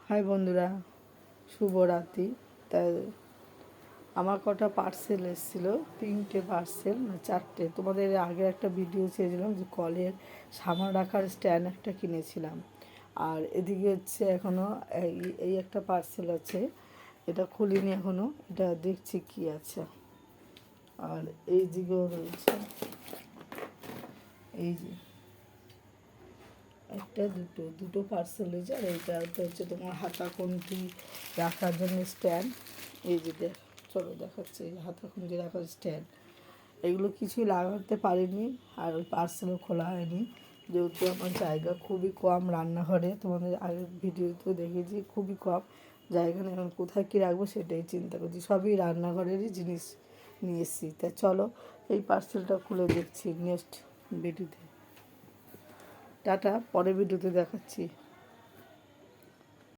High বন্ধুরা, শুভরাত্রি। তাই আমার কটা পার্সেল এসেছিলো, 3টে পার্সেল না 4টে। তোমাদের আগে একটা ভিডিও ছেড়েছিলাম যে কলের সামান রাখার স্ট্যান্ড একটা কিনেছিলাম। আর এদিকে হচ্ছে এখনও এই একটা পার্সেল আছে, এটা খুলিনি এখনও, এটা দেখছি কি আছে। আর এই দিকেও রয়েছে, এই যে একটা দুটো পার্সেল হয়েছে। আর এইটা হচ্ছে তোমার হাতা খুন্তি রাখার জন্য স্ট্যান্ড। এই যে চলো দেখাচ্ছি, এই হাতা খুন্তি রাখার স্ট্যান্ড। এগুলো কিছুই লাগাতে পারিনি, আর ওই পার্সেলও খোলা হয়নি, যেহেতু আমার জায়গা খুবই কম রান্নাঘরে। তোমাদের আগের ভিডিওতেও দেখেছি খুবই কম জায়গা নেই। এখন কোথায় কী রাখবো সেটাই চিন্তা করছি। সবই রান্নাঘরেরই জিনিস নিয়ে এসেছি। তা চলো এই পার্সেলটা খুলে দেখছি নেক্সট ভিডিওতে। টাটা, পরের ভিডিওতে দেখাচ্ছি।